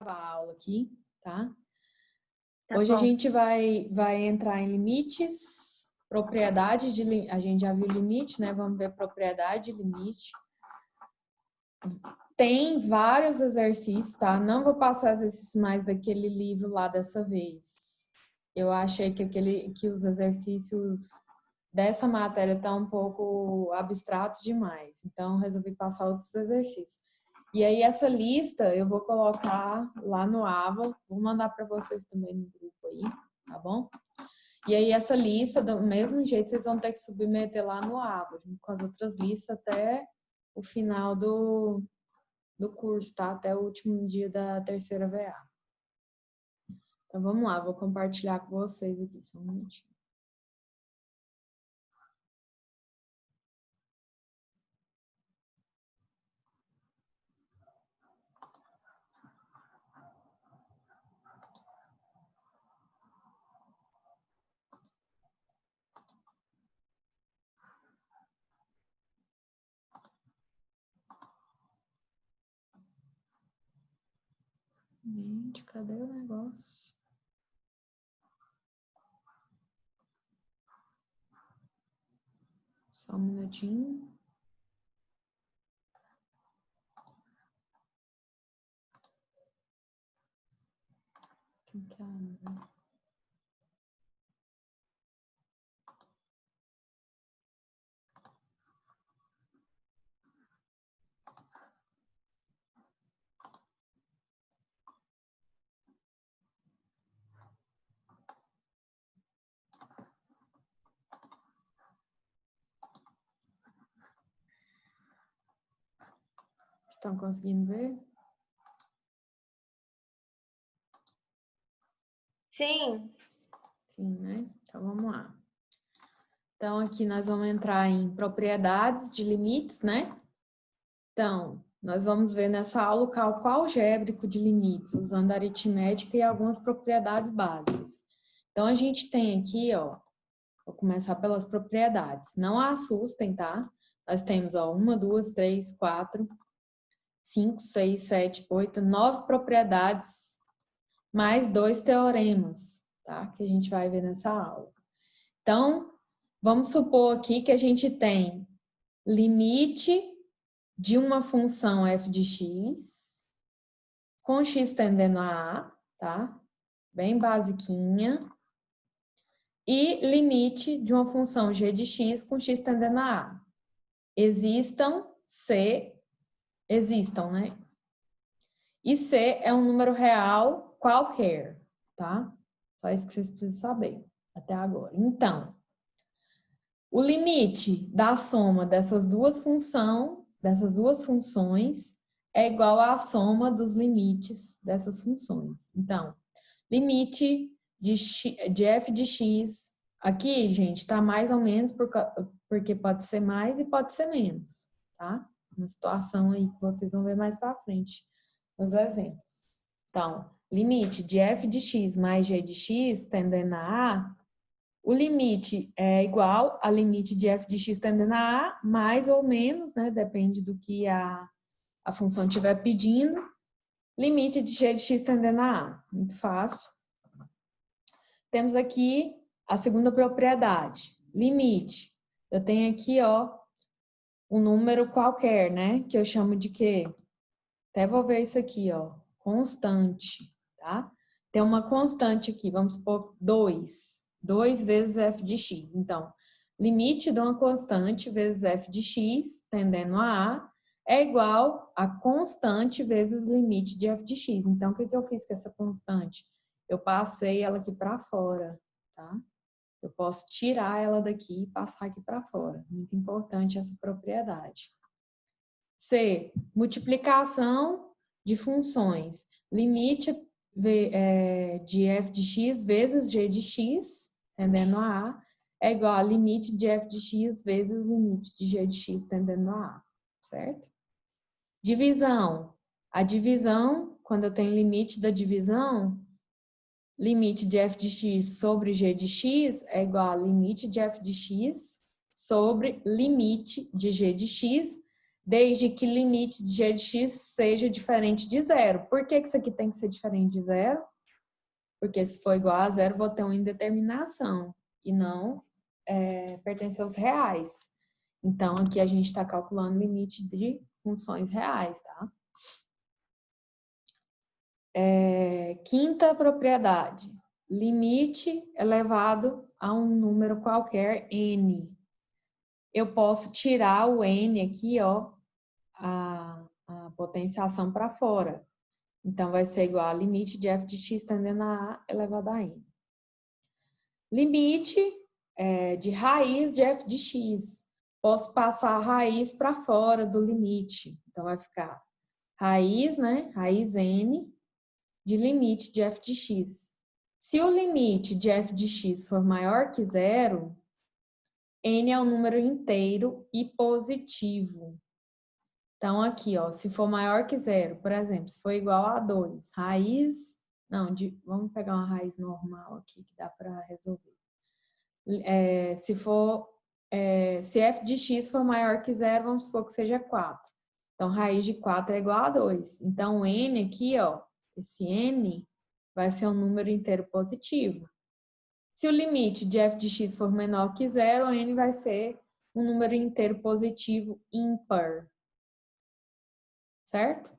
a aula aqui, tá? Tá Hoje a bom. gente vai entrar em limites, propriedade de... A gente já viu limite, né? Vamos ver propriedade de limite. Tem vários exercícios, tá? Não vou passar exercícios mais daquele livro lá dessa vez. Eu achei que os exercícios dessa matéria estão um pouco abstratos demais. Então, resolvi passar outros exercícios. E aí, essa lista eu vou colocar lá no Ava. Vou mandar para vocês também no grupo aí, tá bom? E aí, essa lista, do mesmo jeito, vocês vão ter que submeter lá no Ava, junto com as outras listas, até o final do curso, tá? Até o último dia da terceira VA. Então, vamos lá. Vou compartilhar com vocês aqui, só um minutinho. Gente, cadê o negócio? Só um minutinho. Quem que abre? Estão conseguindo ver? Sim. Sim, né? Então, vamos lá. Então, aqui nós vamos entrar em propriedades de limites, né? Então, nós vamos ver nessa aula o cálculo algébrico de limites, usando a aritmética e algumas propriedades básicas. Então, a gente tem aqui, ó, vou começar pelas propriedades. Não assustem, tá? Nós temos, ó, 1, 2, 3, 4, 5, 6, 7, 8, 9 propriedades, mais 2 teoremas, tá? Que a gente vai ver nessa aula. Então, vamos supor aqui que a gente tem limite de uma função f de x, com x tendendo a A, tá? Bem basiquinha. E limite de uma função g de x com x tendendo a A. Existam, né? E C é um número real qualquer, tá? Só isso que vocês precisam saber até agora. Então, o limite da soma dessas duas funções é igual à soma dos limites dessas funções. Então, limite de f de x, aqui, gente, está mais ou menos porque pode ser mais e pode ser menos, tá? Uma situação aí que vocês vão ver mais para frente nos exemplos. Então, limite de f de x mais g de x tendendo a A, o limite é igual a limite de f de x tendendo a A, mais ou menos, né? Depende do que a função estiver pedindo. Limite de g de x tendendo a A. Muito fácil. Temos aqui a segunda propriedade. Limite. Eu tenho aqui, ó, um número qualquer, né? Que eu chamo de quê? Até vou ver isso aqui, ó. Constante, tá? Tem uma constante aqui, vamos supor 2. 2 vezes f de x. Então, limite de uma constante vezes f de x, tendendo a A, é igual a constante vezes limite de f de x. Então, o que eu fiz com essa constante? Eu passei ela aqui para fora, tá? Eu posso tirar ela daqui e passar aqui para fora. Muito importante essa propriedade. C, multiplicação de funções. Limite de f de x vezes g de x, tendendo a A, é igual a limite de f de x vezes limite de g de x, tendendo a A, certo? Divisão. A divisão, quando eu tenho limite da divisão, limite de f de x sobre g de x é igual a limite de f de x sobre limite de g de x desde que limite de g de x seja diferente de zero. Por que isso aqui tem que ser diferente de zero? Porque se for igual a zero, vou ter uma indeterminação e não pertence aos reais. Então, aqui a gente está calculando limite de funções reais, tá? Quinta propriedade. Limite elevado a um número qualquer, n. Eu posso tirar o n aqui, ó, a potenciação para fora. Então, vai ser igual a limite de f de x tendendo a a elevado a n. Limite de raiz de f de x. Posso passar a raiz para fora do limite. Então, vai ficar raiz, né? Raiz n de limite de f de x. Se o limite de f de x for maior que zero, n é um número inteiro e positivo. Então, aqui, ó, se for maior que zero, por exemplo, se for igual a 2, raiz... Não, vamos pegar uma raiz normal aqui, que dá para resolver. Se f de x for maior que zero, vamos supor que seja 4. Então, raiz de 4 é igual a 2. Então, o n aqui, ó, esse n vai ser um número inteiro positivo. Se o limite de f de x for menor que zero, n vai ser um número inteiro positivo ímpar. Certo?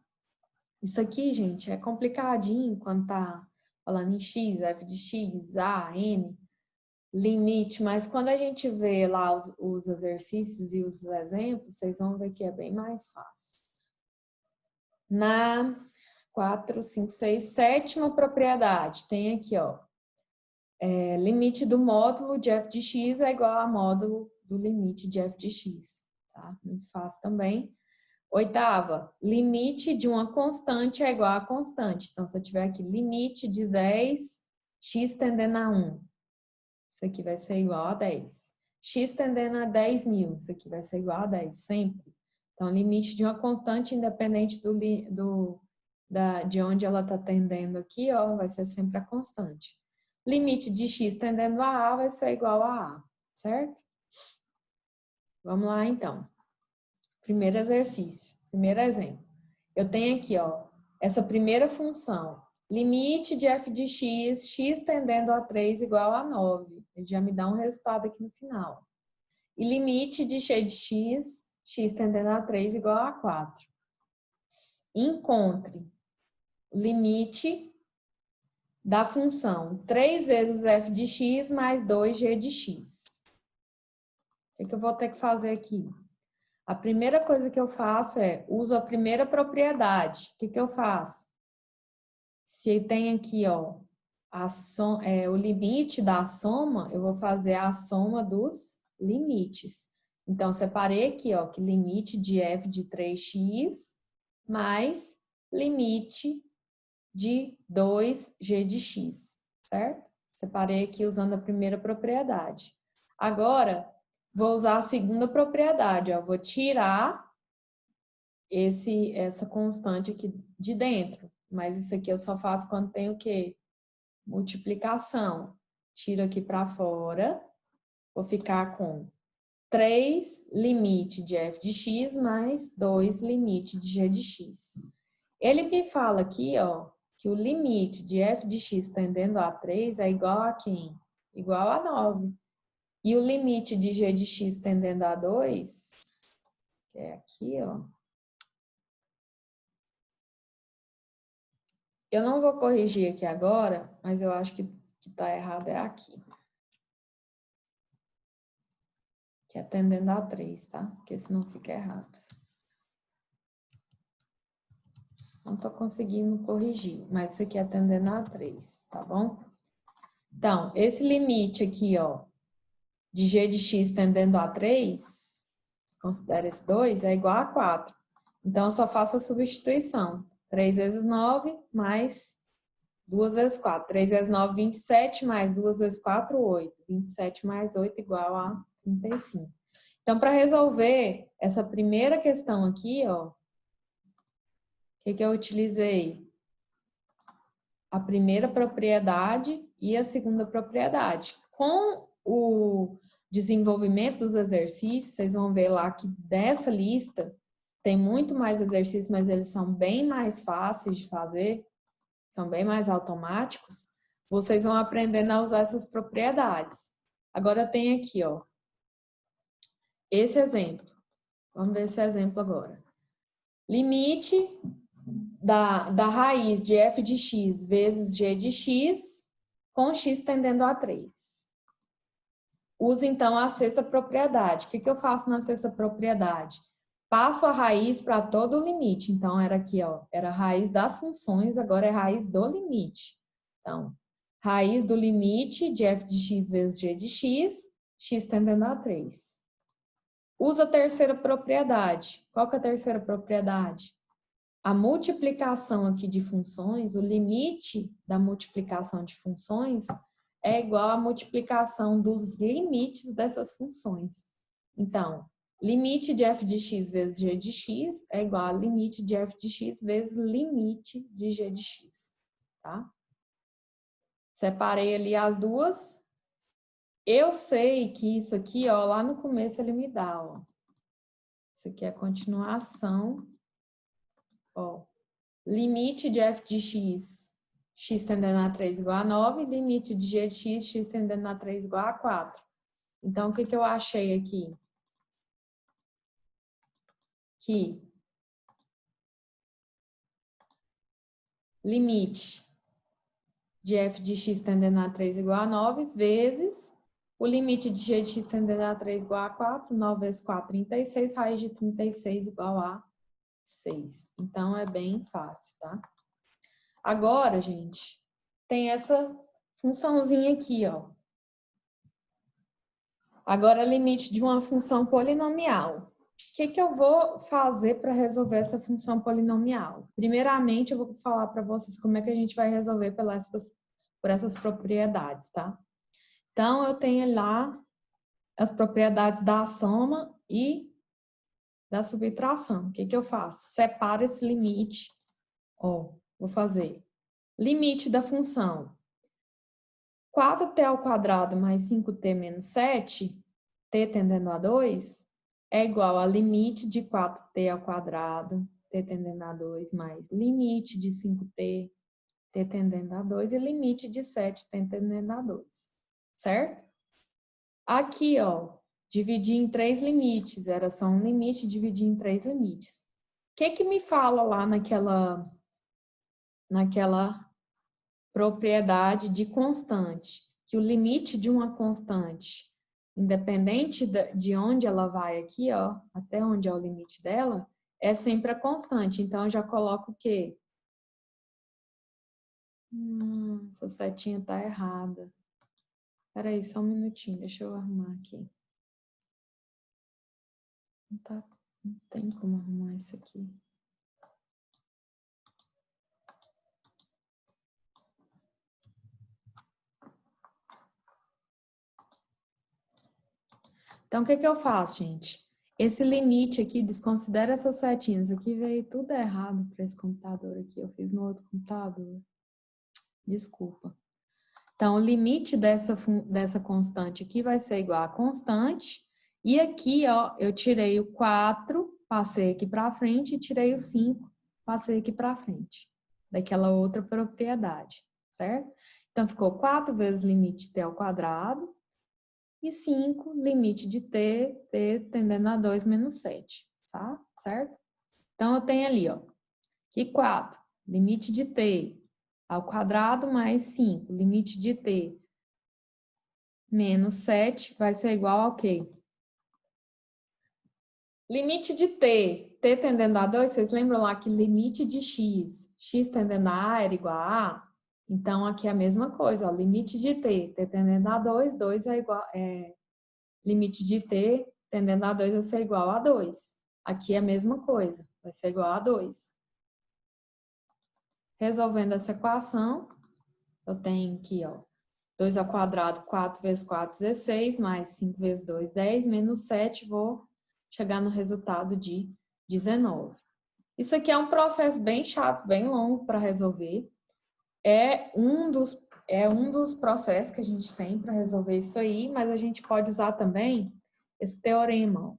Isso aqui, gente, é complicadinho quando tá falando em x, f de x, a, n, limite, mas quando a gente vê lá os exercícios e os exemplos, vocês vão ver que é bem mais fácil. Na 4, 5, 6, sétima propriedade, tem aqui, ó, limite do módulo de f de x é igual a módulo do limite de f de x, tá? Muito fácil também. Oitava, limite de uma constante é igual a constante. Então, se eu tiver aqui limite de 10, x tendendo a 1, isso aqui vai ser igual a 10. X tendendo a 10.000, isso aqui vai ser igual a 10, sempre. Então, limite de uma constante, independente de onde ela está tendendo aqui, ó, vai ser sempre a constante. Limite de x tendendo a vai ser igual a A, certo? Vamos lá, então. Primeiro exercício, primeiro exemplo. Eu tenho aqui, ó, essa primeira função. Limite de f de x, x tendendo a 3 igual a 9. Ele já me dá um resultado aqui no final. E limite de g de x, x tendendo a 3 igual a 4. Encontre o limite da função 3 vezes f de x mais 2g de x. O que eu vou ter que fazer aqui? A primeira coisa que eu faço uso a primeira propriedade. O que eu faço? Se tem aqui, ó, o limite da soma, eu vou fazer a soma dos limites. Então, separei aqui, ó, que limite de f de 3x mais limite de 2g de x, certo? Separei aqui usando a primeira propriedade. Agora, vou usar a segunda propriedade, ó. Vou tirar essa constante aqui de dentro. Mas isso aqui eu só faço quando tem o quê? Multiplicação. Tiro aqui para fora. Vou ficar com 3 limite de f de x mais 2 limite de g de x. Ele me fala aqui, ó, que o limite de f de x tendendo a 3 é igual a quem? Igual a 9. E o limite de g de x tendendo a 2, que é aqui, ó. Eu não vou corrigir aqui agora, mas eu acho que tá errado é aqui. Que é tendendo a 3, tá? Porque senão fica errado. Não tô conseguindo corrigir, mas isso aqui é tendendo a 3, tá bom? Então, esse limite aqui, ó, de g de x tendendo a 3, considera esse 2, é igual a 4. Então, eu só faço a substituição. 3 vezes 9 mais 2 vezes 4. 3 vezes 9, 27, mais 2 vezes 4, 8. 27 mais 8 igual a 35. Então, para resolver essa primeira questão aqui, ó, o que eu utilizei? A primeira propriedade e a segunda propriedade. Com o desenvolvimento dos exercícios, vocês vão ver lá que dessa lista tem muito mais exercícios, mas eles são bem mais fáceis de fazer, são bem mais automáticos, vocês vão aprendendo a usar essas propriedades. Agora eu tenho aqui, ó, esse exemplo. Vamos ver esse exemplo agora. Limite da raiz de f de x vezes g de x com x tendendo a 3. Uso, então, a sexta propriedade. O que eu faço na sexta propriedade? Passo a raiz para todo o limite. Então, era aqui, ó, era a raiz das funções, agora é a raiz do limite. Então, raiz do limite de f de x vezes g de x, x tendendo a 3. Usa a terceira propriedade. Qual que é a terceira propriedade? A multiplicação aqui de funções, o limite da multiplicação de funções é igual à multiplicação dos limites dessas funções. Então, limite de f de x vezes g de x é igual a limite de f de x vezes limite de g de x, tá? Separei ali as duas. Eu sei que isso aqui, ó, lá no começo ele me dá, ó. Isso aqui é a continuação, ó. Limite de f de x, x tendendo a 3 igual a 9, limite de g de x, x tendendo a 3 igual a 4. Então, o que eu achei aqui? Que limite de f de x tendendo a 3 igual a 9 vezes o limite de g de x tendendo a 3 igual a 4, 9 vezes 4, 36, raiz de 36 igual a 6. Então, é bem fácil, tá? Agora, gente, tem essa funçãozinha aqui, ó. Agora, limite de uma função polinomial. O que eu vou fazer para resolver essa função polinomial? Primeiramente, eu vou falar para vocês como é que a gente vai resolver por essas propriedades, tá? Então, eu tenho lá as propriedades da soma e da subtração. O que eu faço? Separo esse limite. Ó, vou fazer limite da função 4t ao quadrado mais 5t menos 7, t tendendo a 2, é igual a limite de 4t ao quadrado, t tendendo a 2, mais limite de 5t, t tendendo a 2, e limite de 7, t tendendo a 2. Certo? Aqui, ó, dividir em 3 limites, era só um limite, dividir em 3 limites. O que me fala lá naquela propriedade de constante? Que o limite de uma constante, independente de onde ela vai aqui, ó, até onde é o limite dela, é sempre a constante. Então, eu já coloco o quê? Essa setinha tá errada. Espera aí, só um minutinho, deixa eu arrumar aqui. Não tem como arrumar isso aqui. Então, o que eu faço, gente? Esse limite aqui, desconsidera essas setinhas. Aqui veio tudo errado para esse computador aqui. Eu fiz no outro computador. Desculpa. Então, o limite dessa constante aqui vai ser igual a constante. E aqui, ó, eu tirei o 4, passei aqui para frente, e tirei o 5, passei aqui para frente. Daquela outra propriedade, certo? Então, ficou 4 vezes limite t ao quadrado. E 5, limite de t tendendo a 2 menos 7, tá? Certo? Então, eu tenho ali, ó, que 4, limite de t ao quadrado mais 5, limite de t menos 7 vai ser igual ao quê? Limite de t tendendo a 2, vocês lembram lá que limite de x tendendo a a era igual a a? Então, aqui é a mesma coisa, ó, limite de t tendendo a 2, 2 é igual... limite de t tendendo a 2 vai ser igual a 2. Aqui é a mesma coisa, vai ser igual a 2. Resolvendo essa equação, eu tenho aqui, ó, 2 ao quadrado, 4 vezes 4, 16, mais 5 vezes 2, 10, menos 7, vou chegar no resultado de 19. Isso aqui é um processo bem chato, bem longo para resolver. É um dos processos que a gente tem para resolver isso aí, mas a gente pode usar também esse teorema. O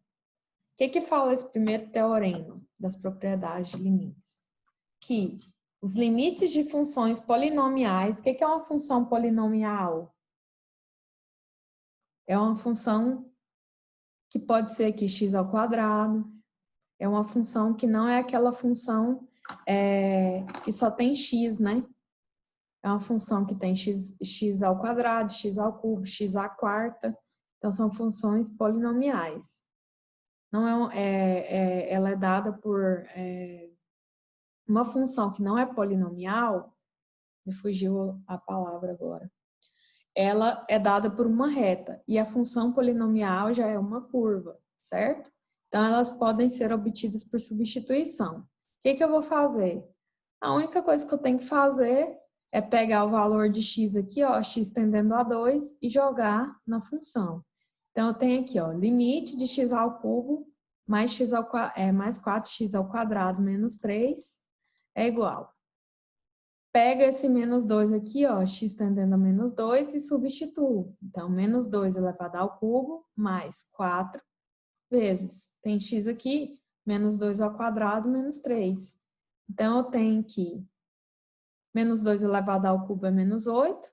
que fala esse primeiro teorema? das propriedades de limites. Que os limites de funções polinomiais, o que é uma função polinomial? É uma função que pode ser aqui x ao quadrado, é uma função que não é aquela função que só tem x, né? É uma função que tem x ao quadrado, x ao cubo, x à quarta. Então, são funções polinomiais. Não ela é dada por uma função que não é polinomial, me fugiu a palavra agora. Ela é dada por uma reta, e a função polinomial já é uma curva, certo? Então, elas podem ser obtidas por substituição. O que eu vou fazer? A única coisa que eu tenho que fazer é pegar o valor de x aqui, ó, x tendendo a 2, e jogar na função. Então, eu tenho aqui, ó, limite de x ao cubo mais, mais 4x ao quadrado menos 3 é igual. Pega esse menos 2 aqui, ó, x tendendo a menos 2 e substituo. Então, menos 2 elevado ao cubo mais 4 vezes. Tem x aqui, menos 2 ao quadrado menos 3. Então, eu tenho que menos 2 elevado ao cubo é menos 8.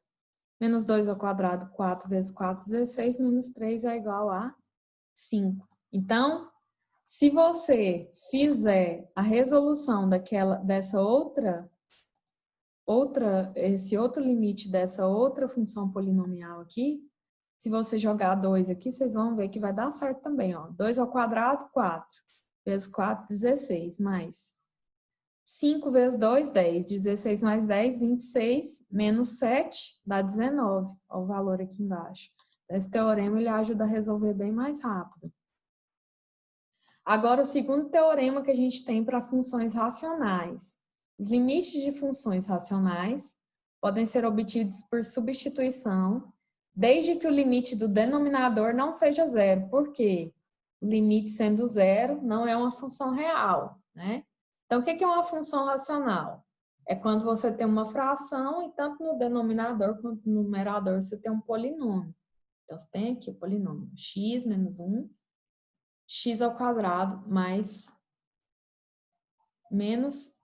Menos 2 ao quadrado, 4 vezes 4, 16. Menos 3 é igual a 5. Então, se você fizer a resolução dessa esse outro limite dessa outra função polinomial aqui, se você jogar 2 aqui, vocês vão ver que vai dar certo também, ó. 2 ao quadrado, 4. Vezes 4, 16. Mais 5 vezes 2, 10. 16 mais 10, 26. Menos 7, dá 19. Ó o valor aqui embaixo. Esse teorema, ele ajuda a resolver bem mais rápido. Agora, o segundo teorema que a gente tem para funções racionais. Os limites de funções racionais podem ser obtidos por substituição, desde que o limite do denominador não seja zero. Por quê? O limite sendo zero não é uma função real, né? Então, o que é uma função racional? É quando você tem uma fração e tanto no denominador quanto no numerador você tem um polinômio. Então, você tem aqui o polinômio x menos 1, x ao quadrado mais menos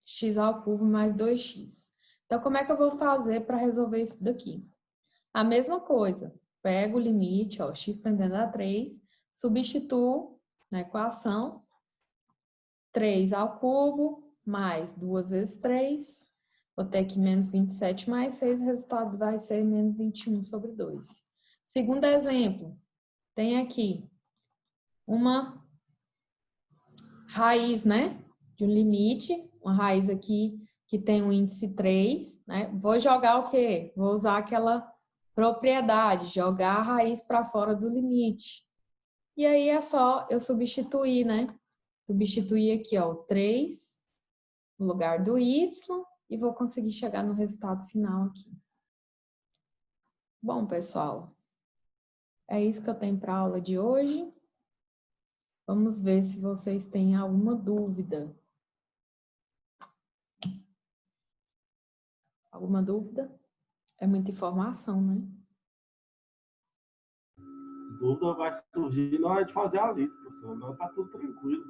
x ao cubo mais 2x. Então, como é que eu vou fazer para resolver isso daqui? A mesma coisa. Pego o limite, ó, x tendendo a 3, substituo na equação 3 ao cubo mais 2 vezes 3. Vou ter aqui menos 27 mais 6, o resultado vai ser menos 21 sobre 2. Segundo exemplo, tem aqui uma raiz, né, de um limite, uma raiz aqui que tem um índice 3, né? Vou jogar o quê? Vou usar aquela propriedade, jogar a raiz para fora do limite. E aí é só eu substituir, né? Substituir aqui, ó, o 3 no lugar do y e vou conseguir chegar no resultado final aqui. Bom, pessoal, é isso que eu tenho para a aula de hoje. Vamos ver se vocês têm alguma dúvida. Alguma dúvida? É muita informação, né? Dúvida vai surgir na hora de fazer a lista, professor. Não tá tudo tranquilo.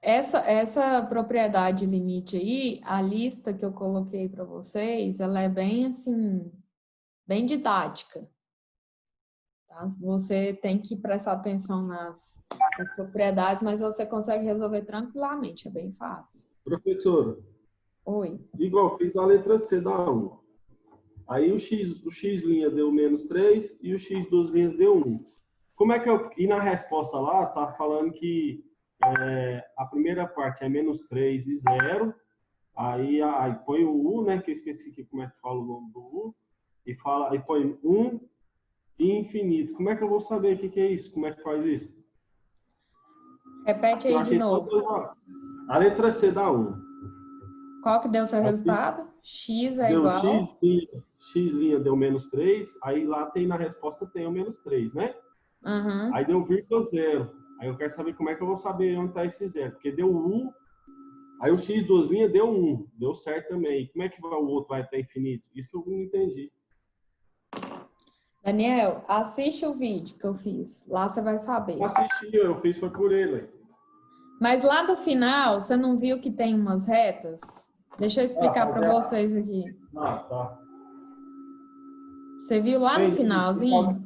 Essa propriedade limite aí, a lista que eu coloquei para vocês, ela é bem assim, bem didática. Tá? Você tem que prestar atenção nas propriedades, mas você consegue resolver tranquilamente, é bem fácil. Professora, Oi. igual eu fiz a letra C da 1. Aí o x' deu menos 3 e o x duas linhas deu 1. Como é que eu... E na resposta lá, tá falando que a primeira parte é menos 3 e 0. Aí põe o U, né? Que eu esqueci aqui como é que fala o nome do U. Aí põe 1 e infinito. Como é que eu vou saber o que é isso? Como é que faz isso? Repete aí de novo. A letra C dá 1. Qual que deu o seu resultado? X é deu igual... x' deu menos 3. Aí lá tem na resposta tem o menos 3, né? Uhum. Aí deu vírgula 0. Aí eu quero saber como é que eu vou saber onde está esse 0. Porque deu 1. Aí o x duas linhas deu 1. Deu certo também. Como é que o outro vai até infinito? Isso que eu não entendi. Daniel, assiste o vídeo que eu fiz. Lá você vai saber. Eu assisti, eu fiz foi por ele. Mas lá do final, você não viu que tem umas retas? Deixa eu explicar para vocês aqui. Ah, tá. Você viu lá no finalzinho?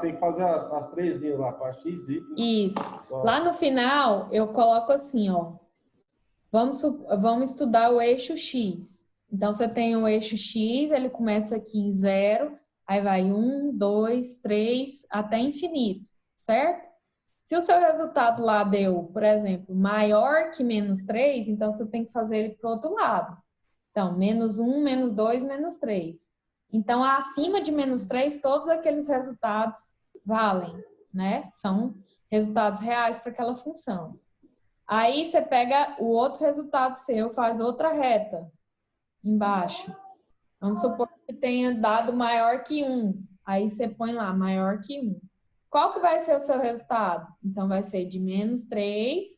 Tem que fazer as 3 linhas lá, para X, Y. Isso. Lá no final, eu coloco assim, ó. Vamos estudar o eixo X. Então, você tem o eixo X, ele começa aqui em 0, aí vai 1, 2, 3, até infinito, certo? Se o seu resultado lá deu, por exemplo, maior que menos 3, então você tem que fazer ele para o outro lado. Então, menos 1, menos 2, menos 3. Então, acima de menos 3, todos aqueles resultados valem, né? São resultados reais para aquela função. Aí você pega o outro resultado seu, faz outra reta embaixo. Vamos supor que tenha dado maior que 1. Aí você põe lá, maior que 1. Qual que vai ser o seu resultado? Então, vai ser de menos 3.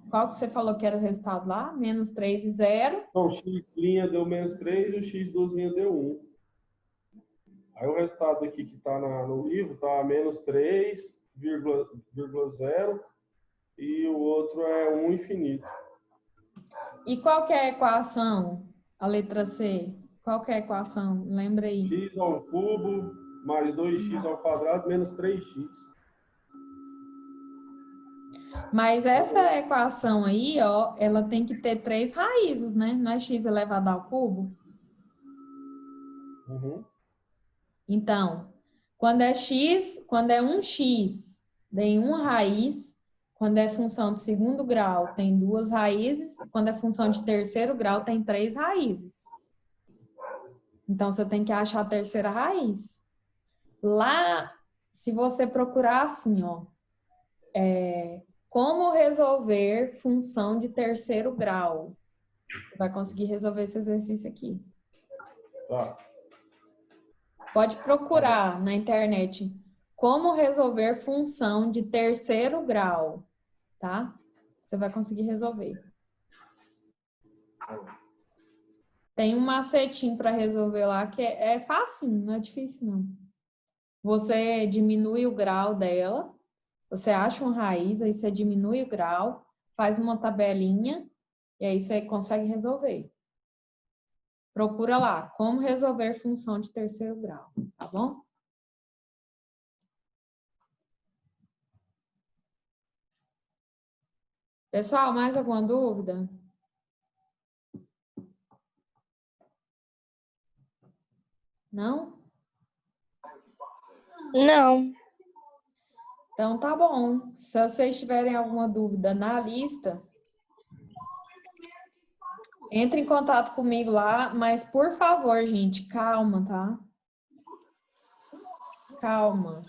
Qual que você falou que era o resultado lá? Menos 3 e 0. Então, o X' deu menos 3 e o X' deu 1. Aí o resultado aqui que está no livro está menos 3,0 e o outro é 1 infinito. E qual que é a equação? A letra C. Qual que é a equação? Lembra aí. X ao cubo mais 2x ao quadrado menos 3x. Mas essa equação aí, ó, ela tem que ter 3 raízes, né? Não é x elevado ao cubo? Uhum. Então, quando é 1x, tem uma raiz. Quando é função de segundo grau, tem 2 raízes. Quando é função de terceiro grau, tem 3 raízes. Então, você tem que achar a terceira raiz. Lá, se você procurar assim, ó, como resolver função de terceiro grau, você vai conseguir resolver esse exercício aqui. Tá. Pode procurar na internet como resolver função de terceiro grau, tá? Você vai conseguir resolver. Tem um macetinho para resolver lá que é facinho, não é difícil não. Você diminui o grau dela, você acha uma raiz, aí você diminui o grau, faz uma tabelinha e aí você consegue resolver. Procura lá, como resolver função de terceiro grau, tá bom? Pessoal, mais alguma dúvida? Não? Não. Então tá bom. Se vocês tiverem alguma dúvida na lista, entre em contato comigo lá, mas por favor, gente, calma, tá? Calma.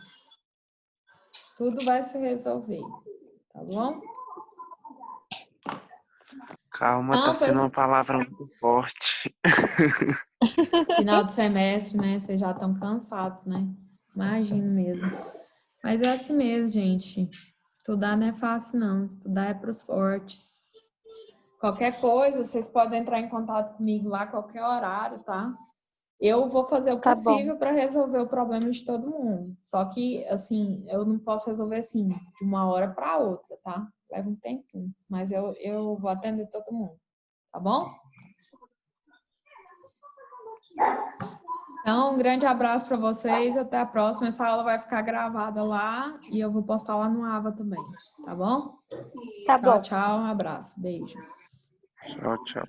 Tudo vai se resolver, tá bom? Calma, Não, tá sendo uma palavra muito forte. final de semestre, né? Vocês já estão cansados, né? Imagino mesmo. Mas é assim mesmo, gente. Estudar não é fácil, não. Estudar é para os fortes. Qualquer coisa, vocês podem entrar em contato comigo lá a qualquer horário, tá? Eu vou fazer o Tá possível para resolver o problema de todo mundo. Só que, assim, eu não posso resolver assim, de uma hora para outra, tá? Leva um tempinho. Mas eu vou atender todo mundo. Tá bom? Então, um grande abraço para vocês. Até a próxima. Essa aula vai ficar gravada lá e eu vou postar lá no Ava também. Tá bom? Tá Tchau, bom. tchau. Um abraço. Beijos. Tchau, tchau.